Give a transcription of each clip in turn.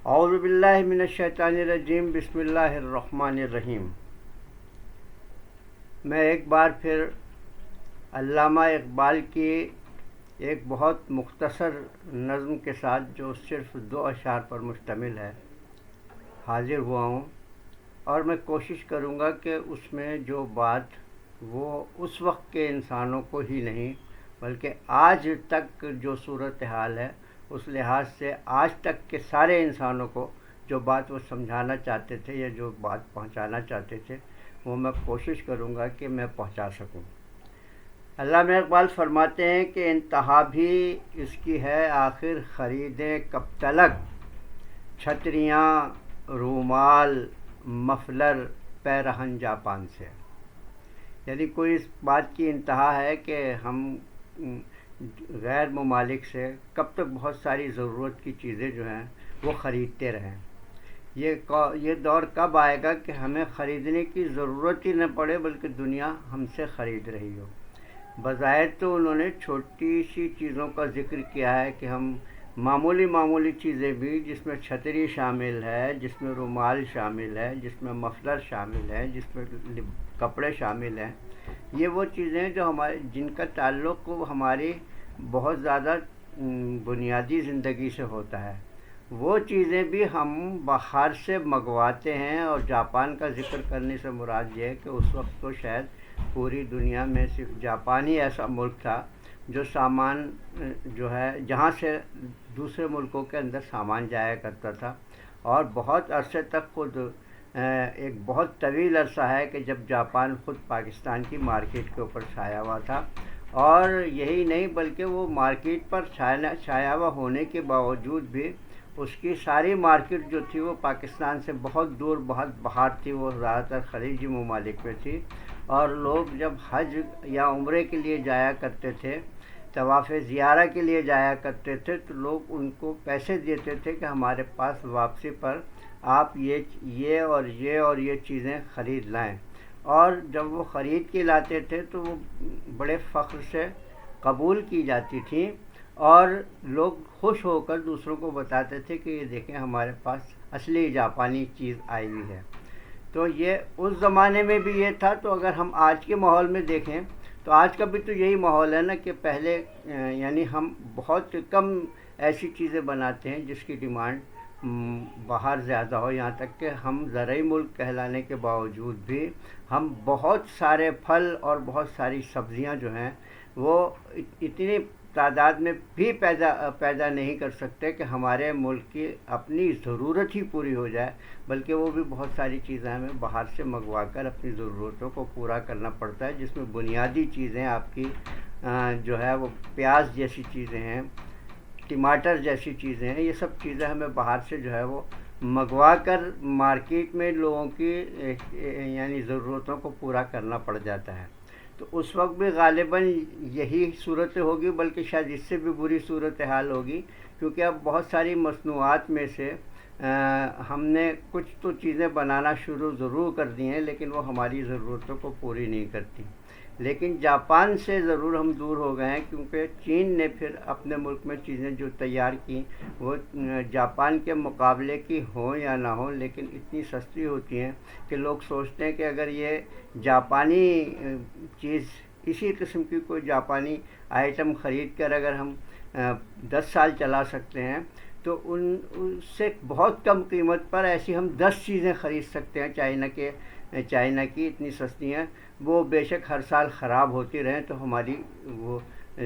اعوذ باللہ من الشیطان الرجیم، بسم اللہ الرحمن الرحیم۔ میں ایک بار پھر علامہ اقبال کی ایک بہت مختصر نظم کے ساتھ، جو صرف 2 اشعار پر مشتمل ہے، حاضر ہوا ہوں، اور میں کوشش کروں گا کہ اس میں جو بات وہ اس وقت کے انسانوں کو ہی نہیں بلکہ آج تک جو صورتحال ہے اس لحاظ سے آج تک کے سارے انسانوں کو جو بات وہ سمجھانا چاہتے تھے یا جو بات پہنچانا چاہتے تھے وہ میں کوشش کروں گا کہ میں پہنچا سکوں۔ علامہ اقبال فرماتے ہیں کہ انتہا بھی اس کی ہے آخر خریدیں کب تلک، چھتریاں، رومال، مفلر پیرہن جاپان سے۔ یعنی کوئی اس بات کی انتہا ہے کہ ہم غیر ممالک سے کب تک بہت ساری ضرورت کی چیزیں جو ہیں وہ خریدتے رہیں۔ یہ دور کب آئے گا کہ ہمیں خریدنے کی ضرورت ہی نہ پڑے بلکہ دنیا ہم سے خرید رہی ہو۔ بظاہر تو انہوں نے چھوٹی سی چیزوں کا ذکر کیا ہے کہ ہم معمولی چیزیں بھی، جس میں چھتری شامل ہے، جس میں رومال شامل ہے، جس میں مفلر شامل ہے، جس میں کپڑے شامل ہیں، یہ وہ چیزیں جو جن کا تعلق ہماری بہت زیادہ بنیادی زندگی سے ہوتا ہے، وہ چیزیں بھی ہم باہر سے منگواتے ہیں۔ اور جاپان کا ذکر کرنے سے مراد یہ ہے کہ اس وقت تو شاید پوری دنیا میں صرف جاپان ہی ایسا ملک تھا جو سامان جو ہے جہاں سے دوسرے ملکوں کے اندر سامان جایا کرتا تھا، اور بہت عرصے تک خود ایک بہت طویل عرصہ ہے کہ جب جاپان خود پاکستان کی مارکیٹ کے اوپر چھایا ہوا تھا، اور یہی نہیں بلکہ وہ مارکیٹ پر چھایا ہوا ہونے کے باوجود بھی اس کی ساری مارکیٹ جو تھی وہ پاکستان سے بہت دور، بہت باہر تھی۔ وہ زیادہ تر خلیجی ممالک میں تھی، اور لوگ جب حج یا عمرے کے لیے جایا کرتے تھے، طواف زیارہ کے لیے جایا کرتے تھے، تو لوگ ان کو پیسے دیتے تھے کہ ہمارے پاس واپسی پر آپ یہ اور یہ چیزیں خرید لائیں۔ اور جب وہ خرید کے لاتے تھے تو وہ بڑے فخر سے قبول کی جاتی تھیں، اور لوگ خوش ہو کر دوسروں کو بتاتے تھے کہ یہ دیکھیں ہمارے پاس اصلی جاپانی چیز آئی ہوئی ہے۔ تو یہ اس زمانے میں بھی یہ تھا۔ تو اگر ہم آج کے ماحول میں دیکھیں تو آج کا بھی تو یہی ماحول ہے نا، کہ پہلے یعنی ہم بہت کم ایسی چیزیں بناتے ہیں جس کی ڈیمانڈ باہر زیادہ ہو، یہاں تک کہ ہم زرعی ملک کہلانے کے باوجود بھی ہم بہت سارے پھل اور بہت ساری سبزیاں جو ہیں وہ اتنی تعداد میں بھی پیدا نہیں کر سکتے کہ ہمارے ملک کی اپنی ضرورت ہی پوری ہو جائے، بلکہ وہ بھی بہت ساری چیزیں ہمیں باہر سے منگوا کر اپنی ضرورتوں کو پورا کرنا پڑتا ہے، جس میں بنیادی چیزیں آپ کی جو ہے وہ پیاز جیسی چیزیں ہیں، ٹماٹر جیسی چیزیں ہیں، یہ سب چیزیں ہمیں باہر سے جو ہے وہ منگوا کر مارکیٹ میں لوگوں کی یعنی ضرورتوں کو پورا کرنا پڑ جاتا ہے۔ تو اس وقت بھی غالباً یہی صورت ہوگی، بلکہ شاید اس سے بھی بری صورتحال ہوگی، کیونکہ اب بہت ساری مصنوعات میں سے ہم نے کچھ تو چیزیں بنانا شروع ضرور کر دی ہیں، لیکن وہ ہماری ضرورتوں کو پوری نہیں کرتی۔ لیکن جاپان سے ضرور ہم دور ہو گئے ہیں، کیونکہ چین نے پھر اپنے ملک میں چیزیں جو تیار کی وہ جاپان کے مقابلے کی ہوں یا نہ ہوں، لیکن اتنی سستی ہوتی ہیں کہ لوگ سوچتے ہیں کہ اگر یہ جاپانی چیز، اسی قسم کی کوئی جاپانی آئٹم خرید کر اگر ہم 10 سال چلا سکتے ہیں تو اس سے بہت کم قیمت پر ایسی ہم 10 چیزیں خرید سکتے ہیں۔ چائنا کی اتنی سستی ہیں، وہ بے شک ہر سال خراب ہوتی رہیں تو ہماری وہ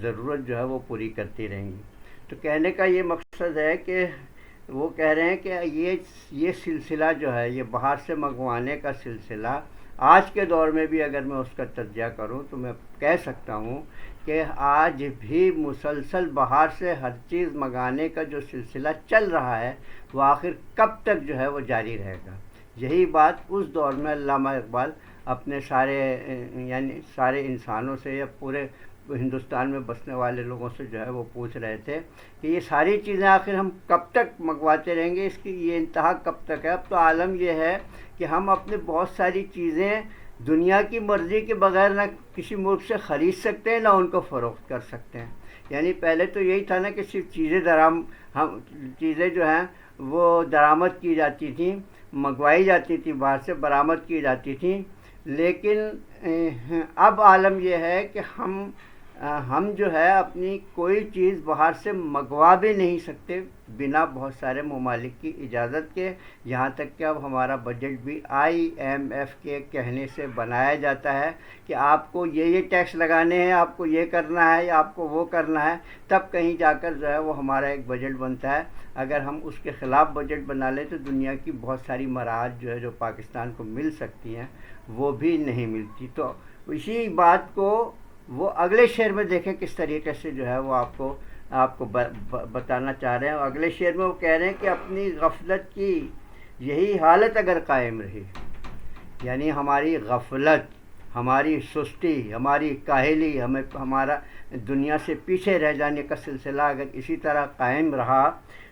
ضرورت جو ہے وہ پوری کرتی رہیں گی۔ تو کہنے کا یہ مقصد ہے کہ وہ کہہ رہے ہیں کہ یہ سلسلہ جو ہے، یہ باہر سے منگوانے کا سلسلہ آج کے دور میں بھی اگر میں اس کا تجزیہ کروں تو میں کہہ سکتا ہوں کہ آج بھی مسلسل باہر سے ہر چیز منگانے کا جو سلسلہ چل رہا ہے وہ آخر کب تک جو ہے وہ جاری رہے گا۔ یہی بات اس دور میں علامہ اقبال اپنے سارے انسانوں سے یا پورے ہندوستان میں بسنے والے لوگوں سے جو ہے وہ پوچھ رہے تھے کہ یہ ساری چیزیں آخر ہم کب تک منگواتے رہیں گے، اس کی یہ انتہا کب تک ہے۔ اب تو عالم یہ ہے کہ ہم اپنے بہت ساری چیزیں دنیا کی مرضی کے بغیر نہ کسی ملک سے خرید سکتے ہیں نہ ان کو فروخت کر سکتے ہیں۔ یعنی پہلے تو یہی تھا نا کہ صرف چیزیں جو ہیں وہ درآمد کی جاتی تھیں، منگوائی جاتی تھی، باہر سے برآمد کی جاتی تھیں، لیکن اب عالم یہ ہے کہ ہم جو ہے اپنی کوئی چیز باہر سے منگوا بھی نہیں سکتے بنا بہت سارے ممالک کی اجازت کے، یہاں تک کہ اب ہمارا بجٹ بھی IMF کے کہنے سے بنایا جاتا ہے کہ آپ کو یہ ٹیکس لگانے ہیں، آپ کو یہ کرنا ہے یا آپ کو وہ کرنا ہے، تب کہیں جا کر جو ہے وہ ہمارا ایک بجٹ بنتا ہے۔ اگر ہم اس کے خلاف بجٹ بنا لیں تو دنیا کی بہت ساری مراعات جو ہے جو پاکستان کو مل سکتی ہیں وہ بھی نہیں ملتی۔ تو اسی بات کو وہ اگلے شعر میں دیکھیں کس طریقے سے جو ہے وہ آپ کو بتانا چاہ رہے ہیں۔ اگلے شعر میں وہ کہہ رہے ہیں کہ اپنی غفلت کی یہی حالت اگر قائم رہی، یعنی ہماری غفلت، ہماری سستی، ہماری کاہلی، ہمارا دنیا سے پیچھے رہ جانے کا سلسلہ اگر اسی طرح قائم رہا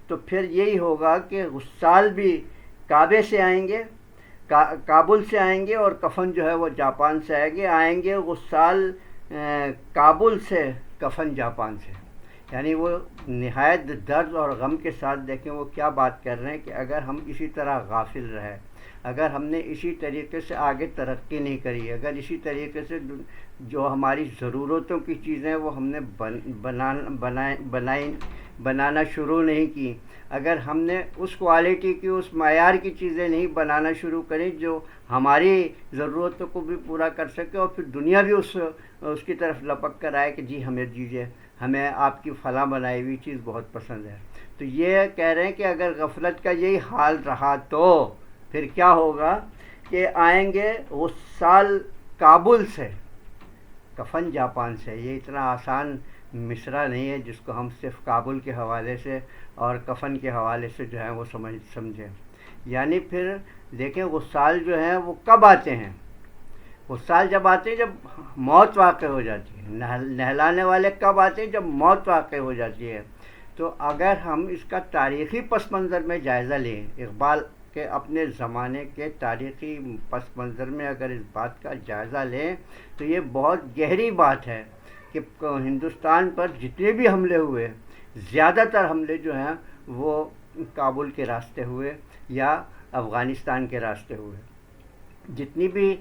تو پھر یہی ہوگا کہ غسال بھی کعبے سے آئیں گے، کابل سے آئیں گے، اور کفن جو ہے وہ جاپان سے آئیں گے غسال کابل سے، کفن جاپان سے۔ یعنی وہ نہایت درد اور غم کے ساتھ دیکھیں وہ کیا بات کر رہے ہیں کہ اگر ہم اسی طرح غافل رہے، اگر ہم نے اسی طریقے سے آگے ترقی نہیں کری، اگر اسی طریقے سے جو ہماری ضرورتوں کی چیزیں وہ ہم نے بنانا شروع نہیں کی، اگر ہم نے اس کوالٹی کی، اس معیار کی چیزیں نہیں بنانا شروع کریں جو ہماری ضرورتوں کو بھی پورا کر سکے، اور پھر دنیا بھی اس کی طرف لپک کر آئے کہ جی ہمیں دیجیے، ہمیں آپ کی فلاں بنائی ہوئی چیز بہت پسند ہے۔ تو یہ کہہ رہے ہیں کہ اگر غفلت کا یہی حال رہا تو پھر کیا ہوگا کہ آئیں گے غسال کابل سے، کفن جاپان سے۔ یہ اتنا آسان مصرع نہیں ہے جس کو ہم صرف کابل کے حوالے سے اور کفن کے حوالے سے جو ہے وہ سمجھیں۔ یعنی پھر دیکھیں غسال جو ہیں وہ کب آتے ہیں؟ غسال جب آتے ہیں جب موت واقع ہو جاتی ہے۔ نہلانے والے کب آتے ہیں؟ جب موت واقع ہو جاتی ہے۔ تو اگر ہم اس کا تاریخی پس منظر میں جائزہ لیں، اقبال کے اپنے زمانے کے تاریخی پس منظر میں اگر اس بات کا جائزہ لیں تو یہ بہت گہری بات ہے کہ ہندوستان پر جتنے بھی حملے ہوئے، زیادہ تر حملے جو ہیں وہ کابل کے راستے ہوئے یا افغانستان کے راستے ہوئے۔ جتنی بھی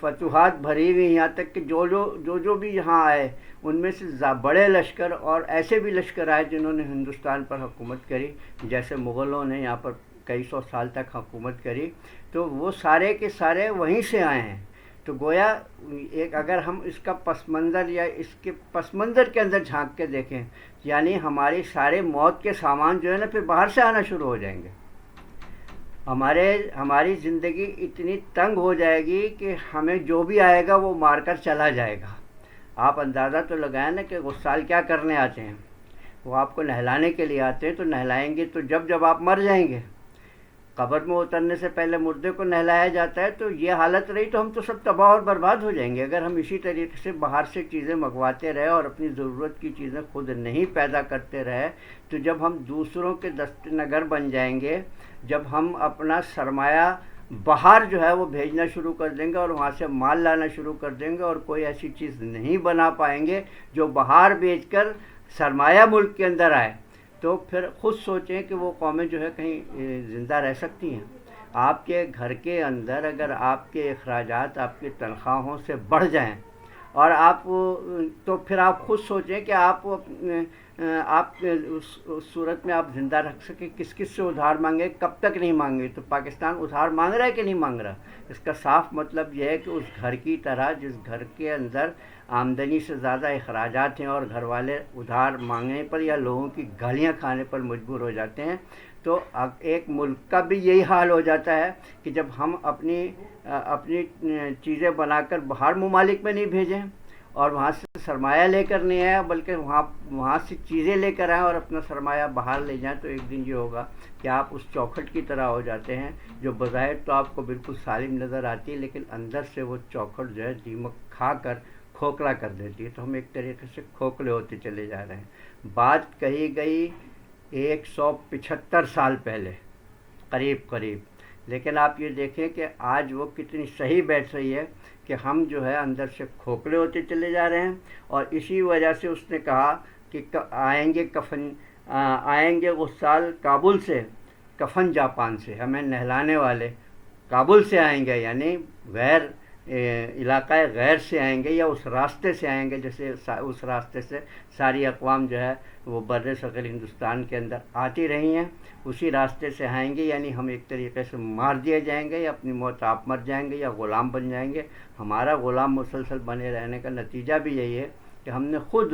فتوحات بھری ہوئی، یہاں تک کہ جو بھی یہاں آئے ان میں سے بڑے لشکر اور ایسے بھی لشکر آئے جنہوں نے ہندوستان پر حکومت کری، جیسے مغلوں نے یہاں پر کئی سو سال تک حکومت کری، تو وہ سارے کے سارے وہیں سے آئے ہیں۔ تو گویا ایک اگر ہم اس کا پس منظر یا اس کے پس منظر کے اندر جھانک کے دیکھیں، یعنی ہماری سارے موت کے سامان جو ہے نا پھر باہر سے آنا شروع ہو جائیں گے۔ ہماری زندگی اتنی تنگ ہو جائے گی کہ ہمیں جو بھی آئے گا وہ مار کر چلا جائے گا۔ آپ اندازہ تو لگائیں نا کہ غسال کیا کرنے آتے ہیں؟ وہ آپ کو نہلانے کے لیے آتے ہیں، تو نہلائیں گے تو جب آپ مر جائیں گے، قبر میں اترنے سے پہلے مردے کو نہلایا جاتا ہے۔ تو یہ حالت رہی تو ہم تو سب تباہ اور برباد ہو جائیں گے اگر ہم اسی طریقے سے باہر سے چیزیں منگواتے رہے اور اپنی ضرورت کی چیزیں خود نہیں پیدا کرتے رہے۔ تو جب ہم دوسروں کے دست نگر بن جائیں گے، جب ہم اپنا سرمایہ باہر جو ہے وہ بھیجنا شروع کر دیں گے اور وہاں سے مال لانا شروع کر دیں گے اور کوئی ایسی چیز نہیں بنا پائیں گے جو باہر بیچ کر سرمایہ ملک کے اندر آئے، تو پھر خود سوچیں کہ وہ قومیں جو ہے کہیں زندہ رہ سکتی ہیں؟ آپ کے گھر کے اندر اگر آپ کے اخراجات آپ کی تنخواہوں سے بڑھ جائیں اور تو پھر آپ خود سوچیں کہ آپ اس صورت میں آپ زندہ رکھ سکیں کس سے ادھار مانگے، کب تک نہیں مانگے؟ تو پاکستان ادھار مانگ رہا ہے کہ نہیں مانگ رہا؟ اس کا صاف مطلب یہ ہے کہ اس گھر کی طرح جس گھر کے اندر آمدنی سے زیادہ اخراجات ہیں اور گھر والے ادھار مانگنے پر یا لوگوں کی گالیاں کھانے پر مجبور ہو جاتے ہیں، تو اب ایک ملک کا بھی یہی حال ہو جاتا ہے کہ جب ہم اپنی چیزیں بنا کر باہر ممالک میں نہیں بھیجیں اور وہاں سے سرمایہ لے کر نہیں آئے بلکہ وہاں سے چیزیں لے کر آئیں اور اپنا سرمایہ باہر لے جائیں، تو ایک دن یہ ہوگا کہ آپ اس چوکھٹ کی طرح ہو جاتے ہیں جو بظاہر تو آپ کو بالکل سالم نظر آتی ہے لیکن اندر سے وہ چوکھٹ جو ہے دیمک کھا کر کھوکھلا کر دیتی ہے۔ تو ہم ایک طریقے سے کھوکھلے ہوتے چلے جا رہے ہیں۔ بات کہی گئی 175 سال پہلے قریب، لیکن آپ یہ دیکھیں کہ آج وہ کتنی صحیح بیٹھ رہی ہے کہ ہم جو ہے اندر سے کھوکھلے ہوتے چلے جا رہے ہیں، اور اسی وجہ سے اس نے کہا کہ آئیں گے غسال کابل سے، کفن جاپان سے ہمیں نہلانے والے کابل سے آئیں گے، یعنی غیر علاقہ غیر سے آئیں گے یا اس راستے سے آئیں گے، جیسے اس راستے سے ساری اقوام جو ہے وہ بر صغیر ہندوستان کے اندر آتی رہی ہیں، اسی راستے سے آئیں گے، یعنی ہم ایک طریقے سے مار دیے جائیں گے یا اپنی موت آپ مر جائیں گے یا غلام بن جائیں گے۔ ہمارا غلام مسلسل بنے رہنے کا نتیجہ بھی یہی ہے کہ ہم نے خود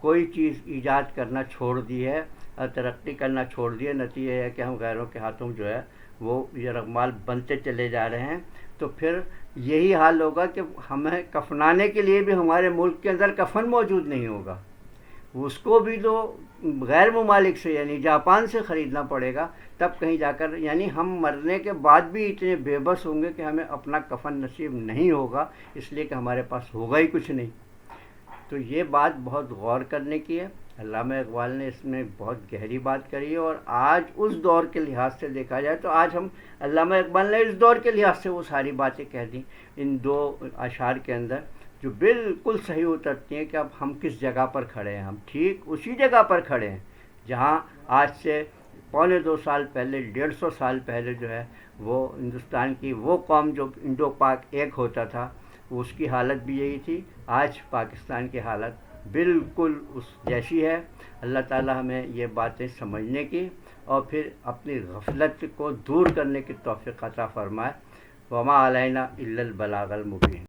کوئی چیز ایجاد کرنا چھوڑ دی ہے اور ترقی کرنا چھوڑ دی ہے۔ نتیجہ یہ ہے کہ ہم غیروں کے ہاتھوں جو ہے وہ یرغمال بنتے چلے جا رہے ہیں۔ تو پھر یہی حال ہوگا کہ ہمیں کفنانے کے لیے بھی ہمارے ملک کے اندر کفن موجود نہیں ہوگا، اس کو بھی تو غیر ممالک سے یعنی جاپان سے خریدنا پڑے گا، تب کہیں جا کر، یعنی ہم مرنے کے بعد بھی اتنے بے بس ہوں گے کہ ہمیں اپنا کفن نصیب نہیں ہوگا، اس لیے کہ ہمارے پاس ہوگا ہی کچھ نہیں۔ تو یہ بات بہت غور کرنے کی ہے۔ علامہ اقبال نے اس میں بہت گہری بات کری ہے، اور آج اس دور کے لحاظ سے دیکھا جائے تو آج ہم علامہ اقبال نے اس دور کے لحاظ سے وہ ساری باتیں کہہ دیں ان دو اشعار کے اندر، جو بالکل صحیح اترتی ہیں کہ اب ہم کس جگہ پر کھڑے ہیں۔ ہم ٹھیک اسی جگہ پر کھڑے ہیں جہاں آج سے 2.25 سال پہلے، 150 سال پہلے جو ہے وہ ہندوستان کی وہ قوم جو انڈو پاک ایک ہوتا تھا، اس کی حالت بھی یہی تھی۔ آج پاکستان کی حالت بالکل اس جیسی ہے۔ اللہ تعالی ہمیں یہ باتیں سمجھنے کی اور پھر اپنی غفلت کو دور کرنے کی توفیق عطا فرمائے۔ وما علینا الا البلاغ المبین۔